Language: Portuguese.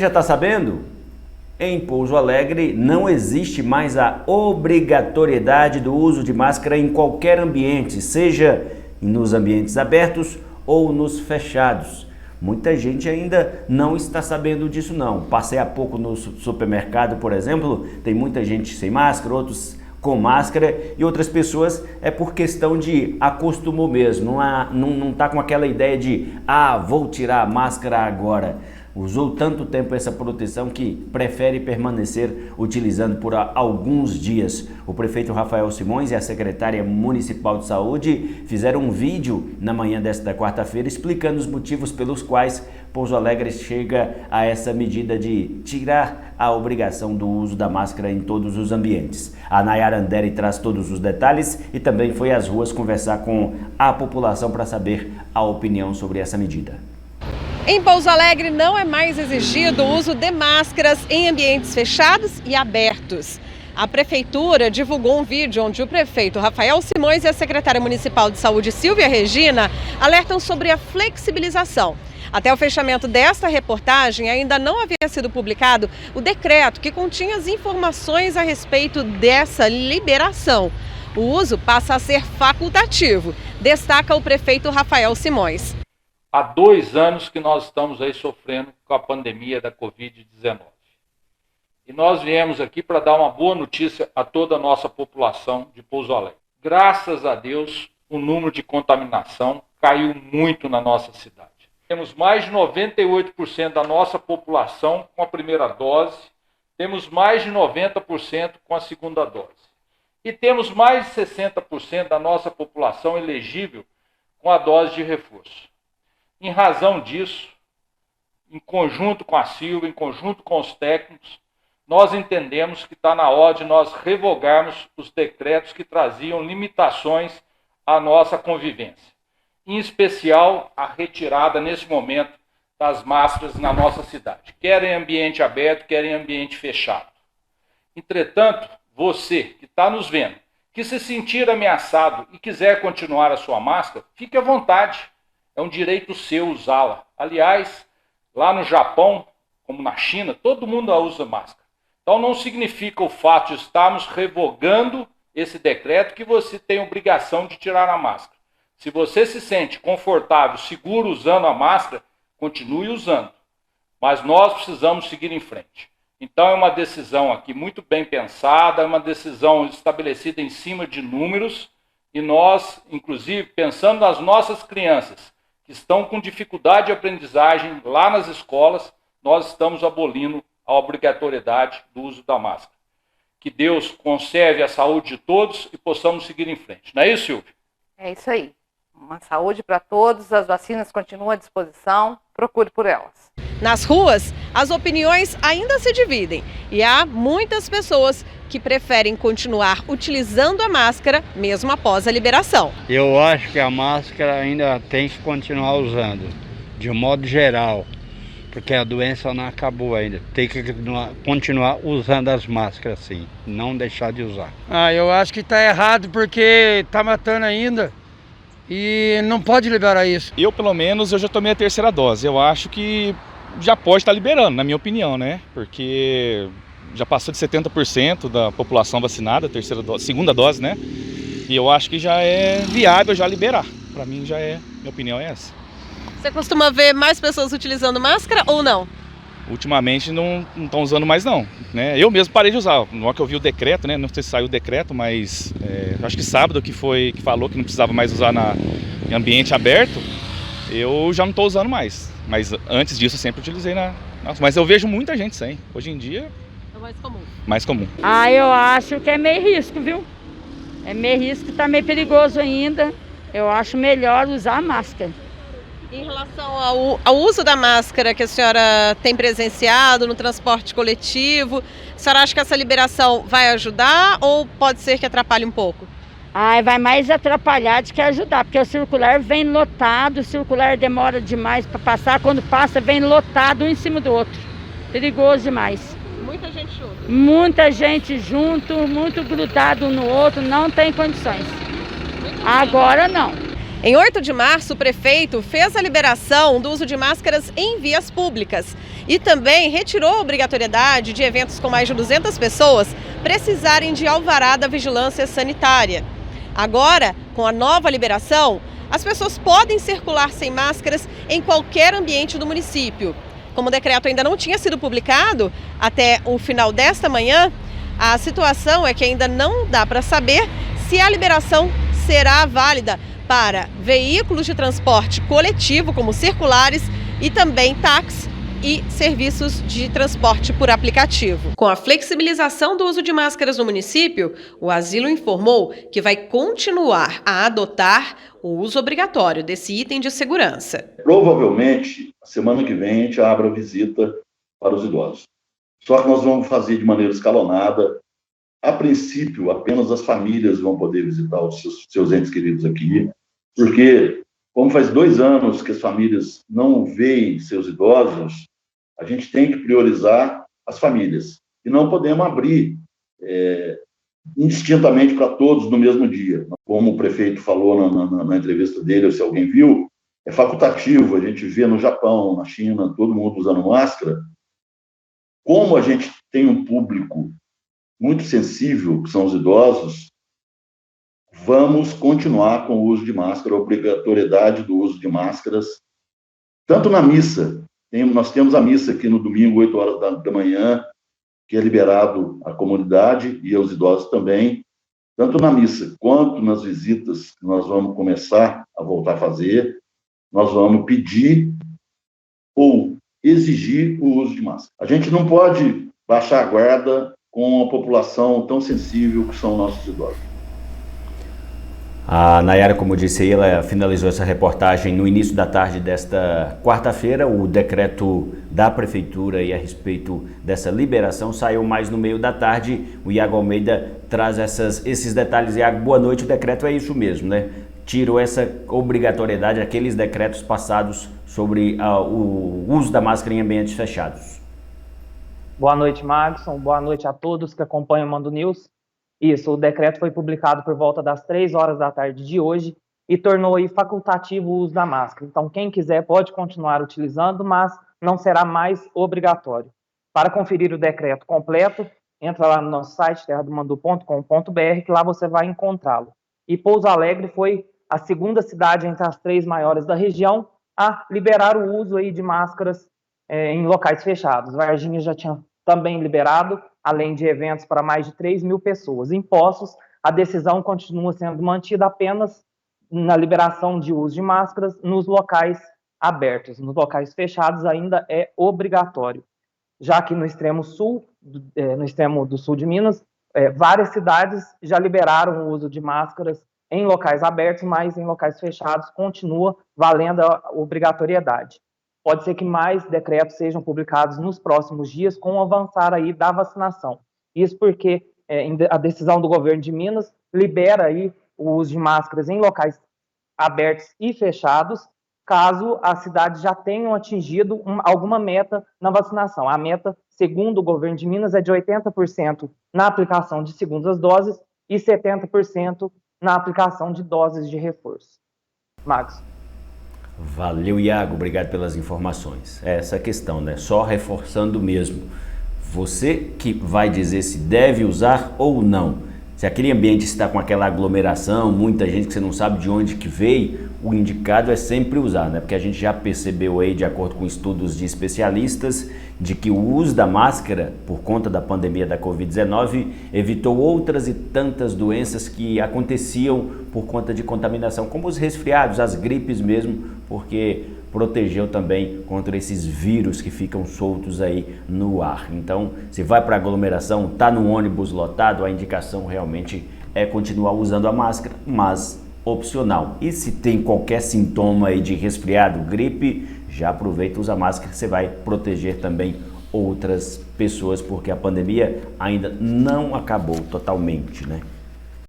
Já está sabendo? Em Pouso Alegre não existe mais a obrigatoriedade do uso de máscara em qualquer ambiente, seja nos ambientes abertos ou nos fechados. Muita gente ainda não está sabendo disso não. Passei há pouco no supermercado, por exemplo, tem muita gente sem máscara, outros com máscara e outras pessoas é por questão de acostumou mesmo, não está com aquela ideia de vou tirar a máscara agora. Usou tanto tempo essa proteção que prefere permanecer utilizando por alguns dias. O prefeito Rafael Simões e a secretária municipal de saúde fizeram um vídeo na manhã desta quarta-feira explicando os motivos pelos quais Pouso Alegre chega a essa medida de tirar a obrigação do uso da máscara em todos os ambientes. A Nayara Anderi traz todos os detalhes e também foi às ruas conversar com a população para saber a opinião sobre essa medida. Em Pouso Alegre não é mais exigido o uso de máscaras em ambientes fechados e abertos. A prefeitura divulgou um vídeo onde o prefeito Rafael Simões e a secretária municipal de saúde Silvia Regina alertam sobre a flexibilização. Até o fechamento desta reportagem ainda não havia sido publicado o decreto que continha as informações a respeito dessa liberação. O uso passa a ser facultativo, destaca o prefeito Rafael Simões. Há 2 anos que nós estamos aí sofrendo com a pandemia da Covid-19. E nós viemos aqui para dar uma boa notícia a toda a nossa população de Pouso Alegre. Graças a Deus, o número de contaminação caiu muito na nossa cidade. Temos mais de 98% da nossa população com a primeira dose, temos mais de 90% com a segunda dose. E temos mais de 60% da nossa população elegível com a dose de reforço. Em razão disso, em conjunto com a Silvia, em conjunto com os técnicos, nós entendemos que está na hora de nós revogarmos os decretos que traziam limitações à nossa convivência. Em especial, a retirada, nesse momento, das máscaras na nossa cidade, quer em ambiente aberto, quer em ambiente fechado. Entretanto, você que está nos vendo, que se sentir ameaçado e quiser continuar a sua máscara, fique à vontade. É um direito seu usá-la. Aliás, lá no Japão, como na China, todo mundo usa máscara. Então não significa o fato de estarmos revogando esse decreto que você tem obrigação de tirar a máscara. Se você se sente confortável, seguro usando a máscara, continue usando. Mas nós precisamos seguir em frente. Então é uma decisão aqui muito bem pensada, é uma decisão estabelecida em cima de números e nós, inclusive, pensando nas nossas crianças, que estão com dificuldade de aprendizagem lá nas escolas, nós estamos abolindo a obrigatoriedade do uso da máscara. Que Deus conserve a saúde de todos e possamos seguir em frente. Não é isso, Silvio? É isso aí. Uma saúde para todos, as vacinas continuam à disposição, procure por elas. Nas ruas, as opiniões ainda se dividem e há muitas pessoas que preferem continuar utilizando a máscara mesmo após a liberação. Eu acho que a máscara ainda tem que continuar usando, de um modo geral, porque a doença não acabou ainda. Tem que continuar usando as máscaras, sim, não deixar de usar. Eu acho que está errado porque está matando ainda e não pode liberar isso. Eu, pelo menos, eu já tomei a 3ª dose. Eu acho que já pode estar liberando, na minha opinião, né? Porque já passou de 70% da população vacinada, segunda dose, né? E eu acho que já é viável já liberar. Para mim minha opinião é essa. Você costuma ver mais pessoas utilizando máscara ou não? Ultimamente não estão usando mais não, né? Eu mesmo parei de usar, na hora que eu vi o decreto, né? Não sei se saiu o decreto, mas acho que sábado que falou que não precisava mais usar em ambiente aberto, eu já não estou usando mais. Mas antes disso eu sempre utilizei mas eu vejo muita gente sem. Hoje em dia é mais comum. Mais comum. Eu acho que é meio risco, viu? É meio risco, tá meio perigoso ainda. Eu acho melhor usar a máscara. Em relação ao uso da máscara que a senhora tem presenciado no transporte coletivo, a senhora acha que essa liberação vai ajudar ou pode ser que atrapalhe um pouco? Vai mais atrapalhar do que ajudar, porque o circular vem lotado, o circular demora demais para passar, quando passa vem lotado um em cima do outro. Perigoso demais. Muita gente junto. Muita gente junto, muito grudado um no outro, não tem condições. Agora não. Em 8 de março, o prefeito fez a liberação do uso de máscaras em vias públicas e também retirou a obrigatoriedade de eventos com mais de 200 pessoas precisarem de alvará da vigilância sanitária. Agora, com a nova liberação, as pessoas podem circular sem máscaras em qualquer ambiente do município. Como o decreto ainda não tinha sido publicado até o final desta manhã, a situação é que ainda não dá para saber se a liberação será válida para veículos de transporte coletivo, como circulares, e também táxis e serviços de transporte por aplicativo. Com a flexibilização do uso de máscaras no município, o asilo informou que vai continuar a adotar o uso obrigatório desse item de segurança. Provavelmente, semana que vem, a gente abre a visita para os idosos. Só que nós vamos fazer de maneira escalonada. A princípio, apenas as famílias vão poder visitar os seus entes queridos aqui, porque, como faz 2 anos que as famílias não veem seus idosos, a gente tem que priorizar as famílias. E não podemos abrir indistintamente para todos no mesmo dia. Como o prefeito falou na entrevista dele, ou se alguém viu, é facultativo. A gente vê no Japão, na China, todo mundo usando máscara. Como a gente tem um público muito sensível, que são os idosos, vamos continuar com o uso de máscara, a obrigatoriedade do uso de máscaras, tanto na missa. Nós temos a missa aqui no domingo, 8 horas da manhã, que é liberado à comunidade e aos idosos também, tanto na missa quanto nas visitas que nós vamos começar a voltar a fazer, nós vamos pedir ou exigir o uso de máscara. A gente não pode baixar a guarda com a população tão sensível que são nossos idosos. A Nayara, como disse aí, ela finalizou essa reportagem no início da tarde desta quarta-feira. O decreto da Prefeitura e a respeito dessa liberação saiu mais no meio da tarde. O Iago Almeida traz esses detalhes. Iago, boa noite. O decreto é isso mesmo, né? Tirou essa obrigatoriedade, aqueles decretos passados sobre o uso da máscara em ambientes fechados. Boa noite, Magson. Boa noite a todos que acompanham o Mando News. Isso, o decreto foi publicado por volta das 3 horas da tarde de hoje e tornou aí facultativo o uso da máscara. Então, quem quiser pode continuar utilizando, mas não será mais obrigatório. Para conferir o decreto completo, entra lá no nosso site, terradomandu.com.br, que lá você vai encontrá-lo. E Pouso Alegre foi a segunda cidade entre as 3 maiores da região a liberar o uso aí de máscaras em locais fechados. Varginha já tinha também liberado, além de eventos para mais de 3 mil pessoas. Em Poços, a decisão continua sendo mantida apenas na liberação de uso de máscaras nos locais abertos. Nos locais fechados ainda é obrigatório. Já que no extremo sul, no extremo do sul de Minas, várias cidades já liberaram o uso de máscaras em locais abertos, mas em locais fechados continua valendo a obrigatoriedade. Pode ser que mais decretos sejam publicados nos próximos dias com o avançar aí da vacinação. Isso porque a decisão do governo de Minas libera aí o uso de máscaras em locais abertos e fechados, caso as cidades já tenham atingido alguma meta na vacinação. A meta, segundo o governo de Minas, é de 80% na aplicação de segundas doses e 70% na aplicação de doses de reforço. Marcos. Valeu, Iago, obrigado pelas informações. Essa questão, né? Só reforçando mesmo. Você que vai dizer se deve usar ou não. Se aquele ambiente está com aquela aglomeração, muita gente que você não sabe de onde que veio, o indicado é sempre usar, né? Porque a gente já percebeu aí, de acordo com estudos de especialistas, de que o uso da máscara, por conta da pandemia da Covid-19, evitou outras e tantas doenças que aconteciam por conta de contaminação, como os resfriados, as gripes mesmo, porque protegeu também contra esses vírus que ficam soltos aí no ar. Então, se vai para aglomeração, está no ônibus lotado, a indicação realmente é continuar usando a máscara, mas opcional. E se tem qualquer sintoma aí de resfriado, gripe, já aproveita e usa a máscara, você vai proteger também outras pessoas, porque a pandemia ainda não acabou totalmente, né?